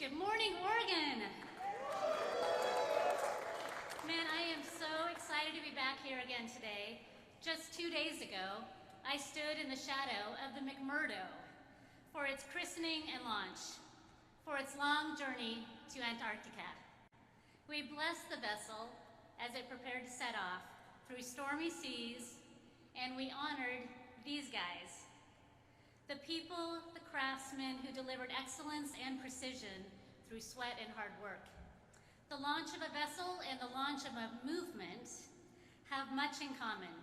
Good morning, Oregon. Man, I am so excited to be back here again today. Just 2 days ago, I stood in the shadow of the McMurdo for its christening and launch, for its long journey to Antarctica. We blessed the vessel as it prepared to set off through stormy seas, and we honored these guys. The people, the craftsmen who delivered excellence and precision through sweat and hard work. The launch of a vessel and the launch of a movement have much in common.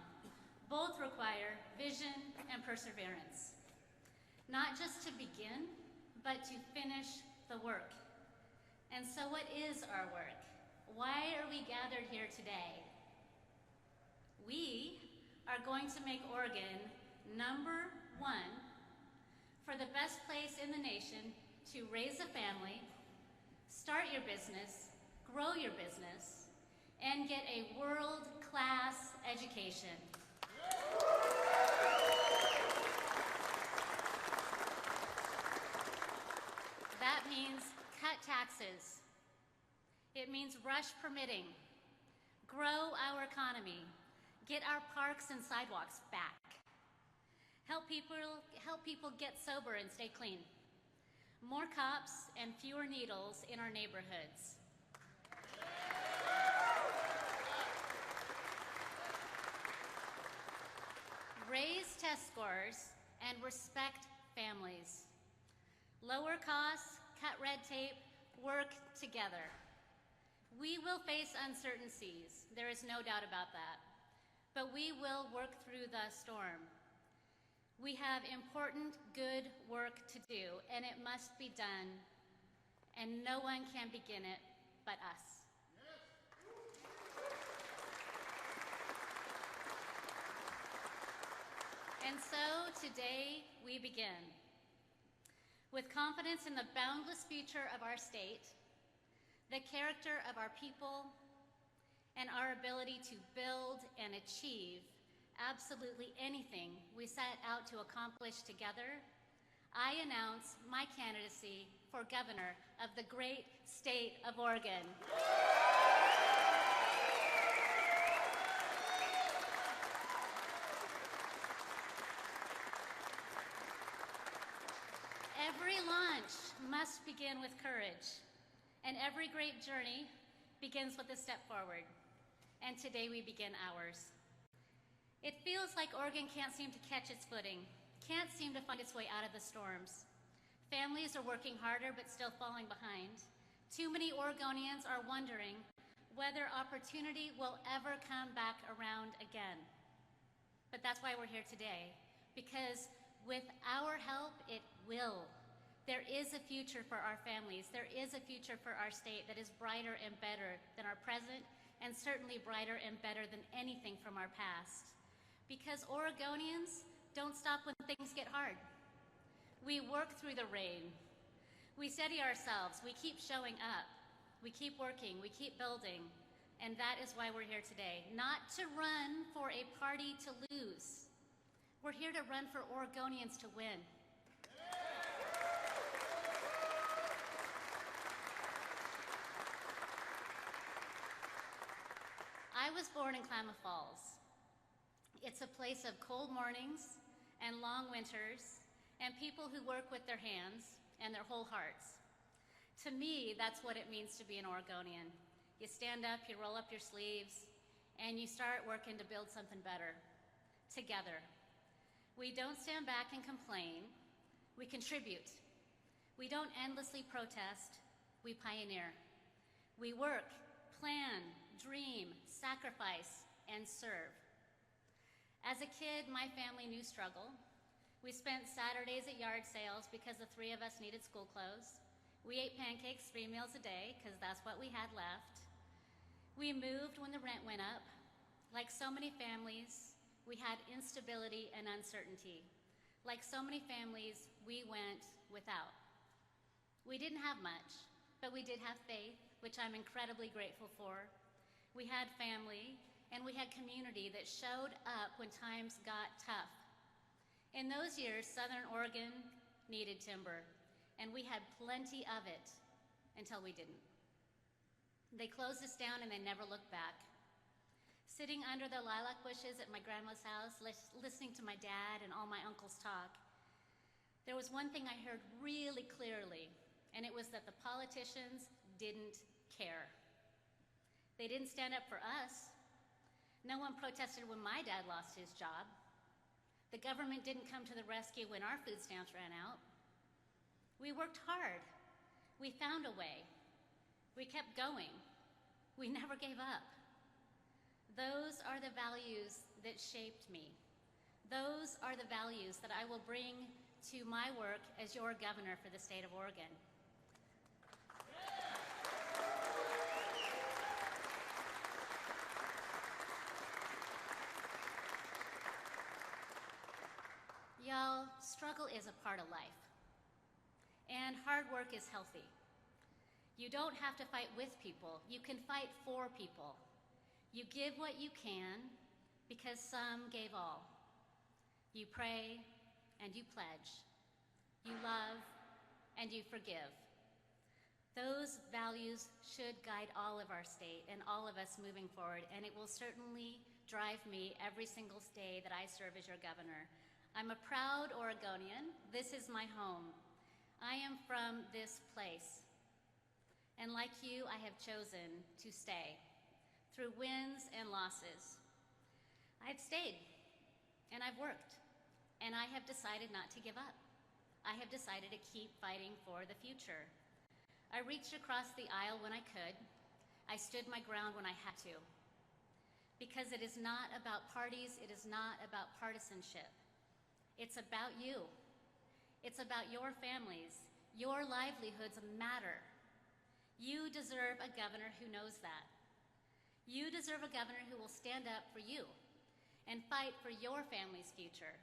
Both require vision and perseverance. Not just to begin, but to finish the work. And so what is our work? Why are we gathered here today? We are going to make Oregon number one for the best place in the nation to raise a family, start your business, grow your business, and get a world-class education. That means cut taxes. It means rush permitting, grow our economy, get our parks and sidewalks back. Help people get sober and stay clean. More cops and fewer needles in our neighborhoods. Raise test scores and respect families. Lower costs, cut red tape, work together. We will face uncertain seas, there is no doubt about that, but we will work through the storm. We have important, good work to do, and it must be done, and no one can begin it but us. And so today we begin. With confidence in the boundless future of our state, the character of our people, and our ability to build and achieve absolutely anything we set out to accomplish together, I announce my candidacy for governor of the great state of Oregon. Every launch must begin with courage, and every great journey begins with a step forward. And today we begin ours. It feels like Oregon can't seem to catch its footing, can't seem to find its way out of the storms. Families are working harder but still falling behind. Too many Oregonians are wondering whether opportunity will ever come back around again. But that's why we're here today, because with our help, it will. There is a future for our families. There is a future for our state that is brighter and better than our present, and certainly brighter and better than anything from our past. Because Oregonians don't stop when things get hard. We work through the rain. We steady ourselves. We keep showing up. We keep working. We keep building. And that is why we're here today. Not to run for a party to lose. We're here to run for Oregonians to win. I was born in Klamath Falls. It's a place of cold mornings and long winters and people who work with their hands and their whole hearts. To me, that's what it means to be an Oregonian. You stand up, you roll up your sleeves, and you start working to build something better together. We don't stand back and complain, we contribute. We don't endlessly protest, we pioneer. We work, plan, dream, sacrifice, and serve. As a kid, my family knew struggle. We spent Saturdays at yard sales because the three of us needed school clothes. We ate pancakes 3 meals a day because that's what we had left. We moved when the rent went up. Like so many families, we had instability and uncertainty. Like so many families, we went without. We didn't have much, but we did have faith, which I'm incredibly grateful for. We had family, and we had community that showed up when times got tough. In those years, Southern Oregon needed timber, and we had plenty of it. until we didn't. They closed us down and they never looked back. Sitting under the lilac bushes at my grandma's house, listening to my dad and all my uncles talk, there was one thing I heard really clearly, and it was that the politicians didn't care. They didn't stand up for us. No one protested when my dad lost his job. The government didn't come to the rescue when our food stamps ran out. We worked hard. We found a way. We kept going. We never gave up. Those are the values that shaped me. Those are the values that I will bring to my work as your governor for the state of Oregon. Y'all, struggle is a part of life, and hard work is healthy. You don't have to fight with people. You can fight for people. You give what you can because some gave all. You pray and you pledge. You love and you forgive. Those values should guide all of our state and all of us moving forward, and it will certainly drive me every single day that I serve as your governor. I'm a proud Oregonian. This is my home. I am from this place. And like you, I have chosen to stay through wins and losses. I've stayed, and I've worked, and I have decided not to give up. I have decided to keep fighting for the future. I reached across the aisle when I could. I stood my ground when I had to. Because it is not about parties, it is not about partisanship. It's about you. It's about your families. Your livelihoods matter. You deserve a governor who knows that. You deserve a governor who will stand up for you and fight for your family's future.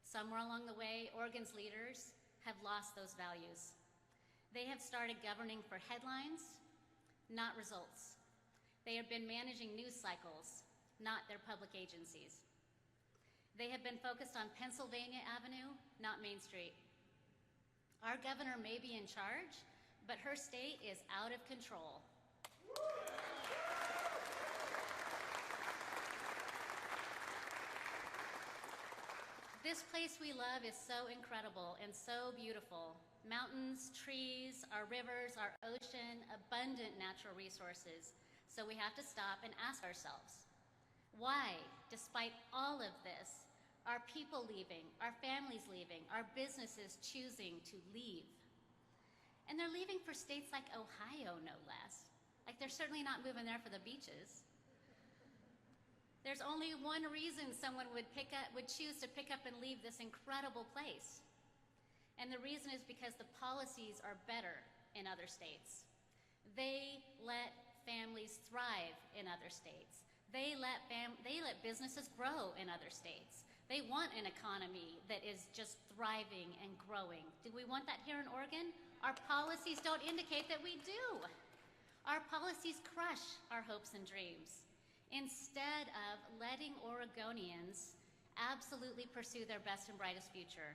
Somewhere along the way, Oregon's leaders have lost those values. They have started governing for headlines, not results. They have been managing news cycles, not their public agencies. They have been focused on Pennsylvania Avenue, not Main Street. Our governor may be in charge, but her state is out of control. This place we love is so incredible and so beautiful. Mountains, trees, our rivers, our ocean, abundant natural resources. So we have to stop and ask ourselves, why, despite all of this, are people leaving, our families leaving, our businesses choosing to leave? And they're leaving for states like Ohio, no less. Like, they're certainly not moving there for the beaches. There's only one reason someone would choose to pick up and leave this incredible place. And the reason is because the policies are better in other states. They let families thrive in other states. They let businesses grow in other states. They want an economy that is just thriving and growing. Do we want that here in Oregon? Our policies don't indicate that we do. Our policies crush our hopes and dreams instead of letting Oregonians absolutely pursue their best and brightest future.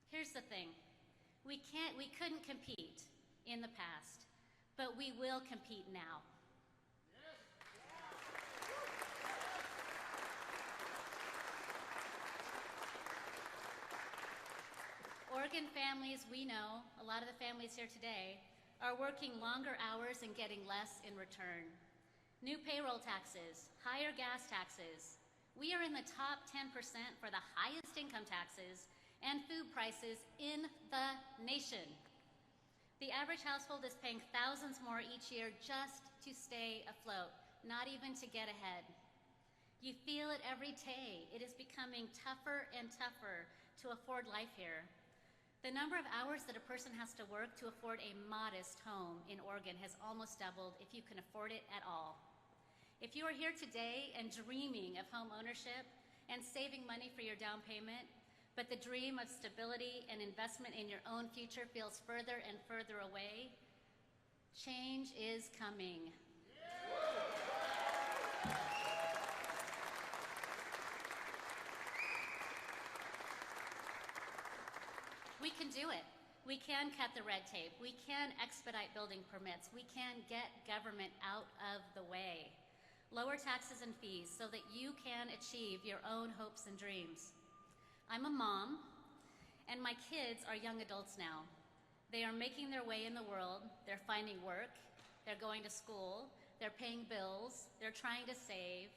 Here's the thing. We couldn't compete in the past, but we will compete now. Oregon families, we know, a lot of the families here today, are working longer hours and getting less in return. New payroll taxes, higher gas taxes. We are in the top 10% for the highest income taxes and food prices in the nation. The average household is paying thousands more each year just to stay afloat, not even to get ahead. You feel it every day. It is becoming tougher and tougher to afford life here. The number of hours that a person has to work to afford a modest home in Oregon has almost doubled if you can afford it at all. If you are here today and dreaming of home ownership and saving money for your down payment, but the dream of stability and investment in your own future feels further and further away, change is coming. We can do it. We can cut the red tape. We can expedite building permits. We can get government out of the way. Lower taxes and fees so that you can achieve your own hopes and dreams. I'm a mom, and my kids are young adults now. They are making their way in the world. They're finding work. They're going to school. They're paying bills. They're trying to save.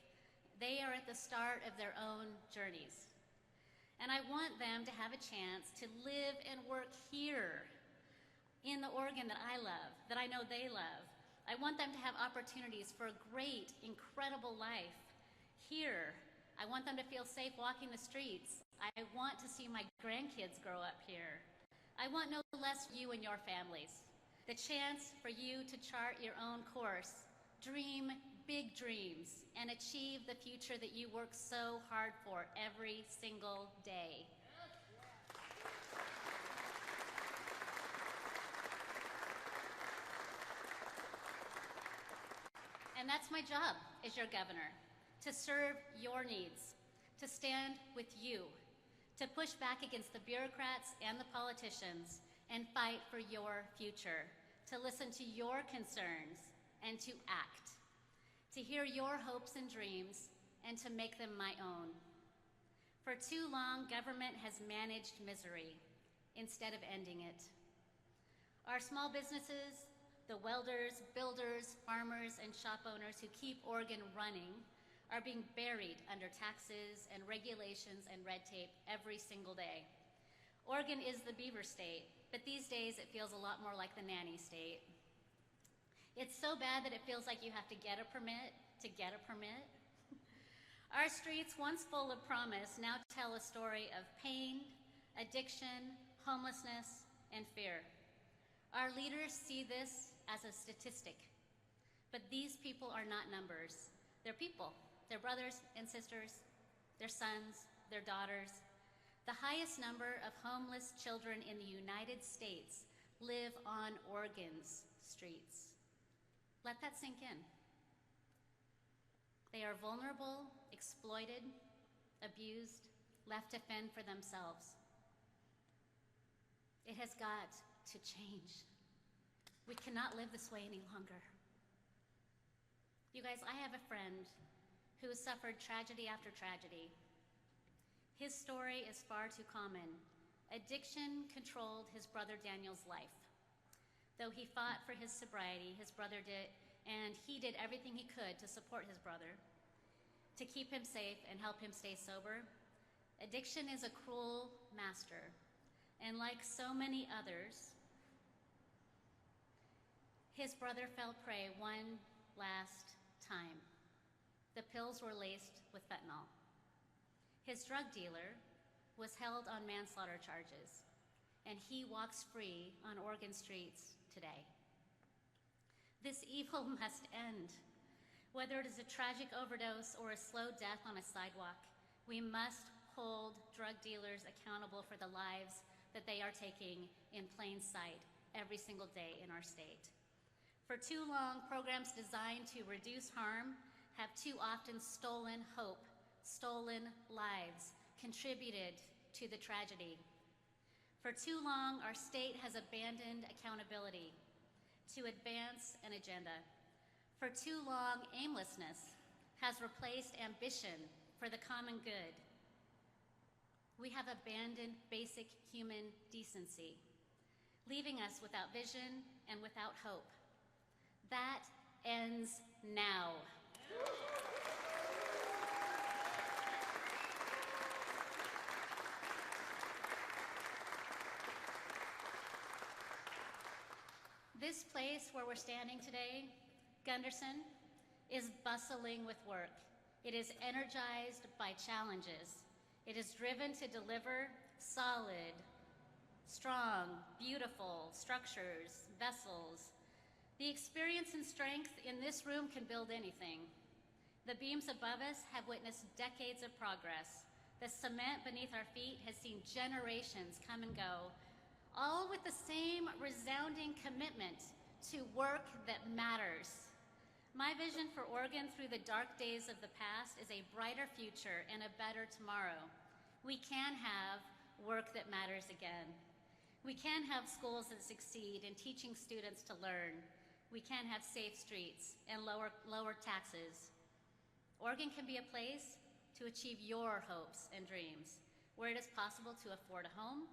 They are at the start of their own journeys. And I want them to have a chance to live and work here in the Oregon that I love, that I know they love. I want them to have opportunities for a great, incredible life here. I want them to feel safe walking the streets. I want to see my grandkids grow up here. I want no less for you and your families. The chance for you to chart your own course, dream big dreams, and achieve the future that you work so hard for every single day. And that's my job as your governor, to serve your needs, to stand with you, to push back against the bureaucrats and the politicians and fight for your future, to listen to your concerns and to act, to hear your hopes and dreams and to make them my own. For too long, government has managed misery instead of ending it. Our small businesses, the welders, builders, farmers, and shop owners who keep Oregon running are being buried under taxes and regulations and red tape every single day. Oregon is the beaver state, but these days it feels a lot more like the nanny state. It's so bad that it feels like you have to get a permit to get a permit. Our streets, once full of promise, now tell a story of pain, addiction, homelessness, and fear. Our leaders see this as a statistic, but these people are not numbers. They're people. They're brothers and sisters, their sons, their daughters. The highest number of homeless children in the United States live on Oregon's streets. Let that sink in. They are vulnerable, exploited, abused, left to fend for themselves. It has got to change. We cannot live this way any longer. You guys, I have a friend who has suffered tragedy after tragedy. His story is far too common. Addiction controlled his brother Daniel's life. Though he fought for his sobriety, his brother did, and he did everything he could to support his brother, to keep him safe and help him stay sober. Addiction is a cruel master, and like so many others, his brother fell prey one last time. The pills were laced with fentanyl. His drug dealer was held on manslaughter charges, and he walks free on Oregon streets today. This evil must end. Whether it is a tragic overdose or a slow death on a sidewalk, we must hold drug dealers accountable for the lives that they are taking in plain sight every single day in our state. For too long, programs designed to reduce harm have too often stolen hope, stolen lives, contributed to the tragedy. For too long, our state has abandoned accountability to advance an agenda. For too long, aimlessness has replaced ambition for the common good. We have abandoned basic human decency, leaving us without vision and without hope. That ends now. This place where we're standing today, Gunderson, is bustling with work. It is energized by challenges. It is driven to deliver solid, strong, beautiful structures, vessels. The experience and strength in this room can build anything. The beams above us have witnessed decades of progress. The cement beneath our feet has seen generations come and go, all with the same resounding commitment to work that matters. My vision for Oregon through the dark days of the past is a brighter future and a better tomorrow. We can have work that matters again. We can have schools that succeed in teaching students to learn. We can have safe streets and lower taxes. Oregon can be a place to achieve your hopes and dreams, where it is possible to afford a home,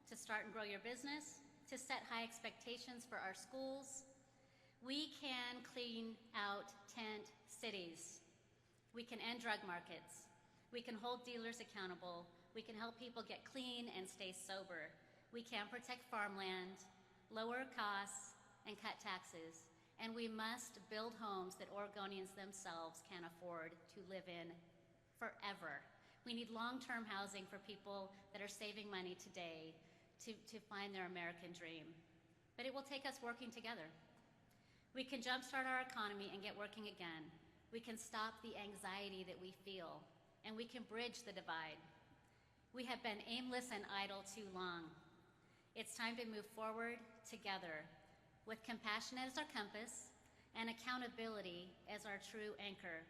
to start and grow your business, to set high expectations for our schools. We can clean out tent cities. We can end drug markets. We can hold dealers accountable. We can help people get clean and stay sober. We can protect farmland, lower costs, and cut taxes. And we must build homes that Oregonians themselves can afford to live in forever. We need long-term housing for people that are saving money today to find their American dream. But it will take us working together. We can jumpstart our economy and get working again. We can stop the anxiety that we feel, and we can bridge the divide. We have been aimless and idle too long. It's time to move forward together with compassion as our compass and accountability as our true anchor.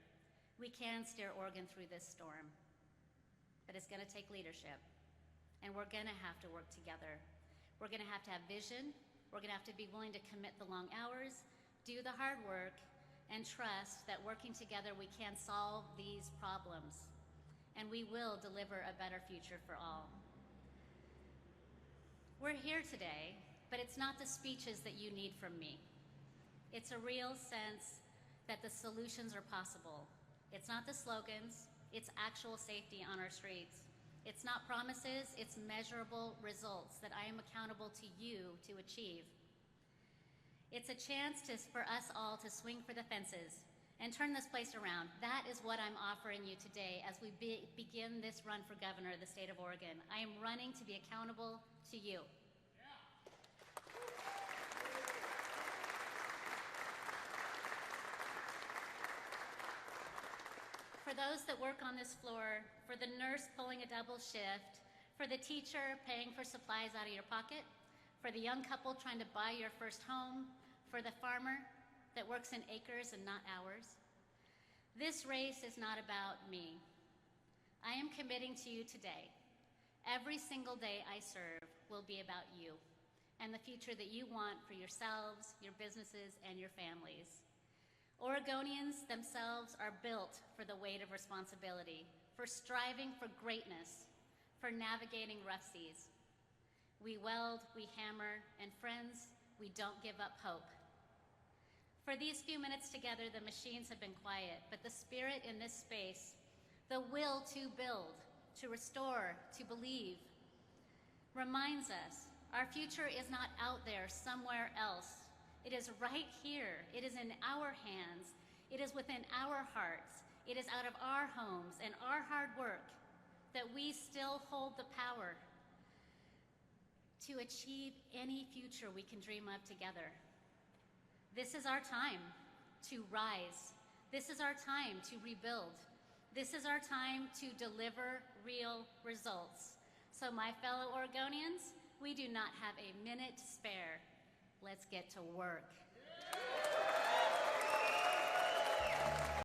We can steer Oregon through this storm, but it's gonna take leadership, and we're gonna have to work together. We're gonna have to have vision. We're gonna have to be willing to commit the long hours, do the hard work, and trust that working together we can solve these problems, and we will deliver a better future for all. We're here today, but it's not the speeches that you need from me. It's a real sense that the solutions are possible. It's not the slogans, it's actual safety on our streets. It's not promises, it's measurable results that I am accountable to you to achieve. It's a chance for us all to swing for the fences and turn this place around. That is what I'm offering you today as we begin this run for governor of the state of Oregon. I am running to be accountable to you. For those that work on this floor, for the nurse pulling a double shift, for the teacher paying for supplies out of your pocket, for the young couple trying to buy your first home, for the farmer that works in acres and not hours. This race is not about me. I am committing to you today. Every single day I serve will be about you and the future that you want for yourselves, your businesses, and your families. Oregonians themselves are built for the weight of responsibility, for striving for greatness, for navigating rough seas. We weld, we hammer, and friends, we don't give up hope. For these few minutes together, the machines have been quiet, but the spirit in this space, the will to build, to restore, to believe, reminds us our future is not out there somewhere else. It is right here. It is in our hands. It is within our hearts. It is out of our homes and our hard work that we still hold the power to achieve any future we can dream of together. This is our time to rise. This is our time to rebuild. This is our time to deliver real results. So my fellow Oregonians, we do not have a minute to spare. Let's get to work.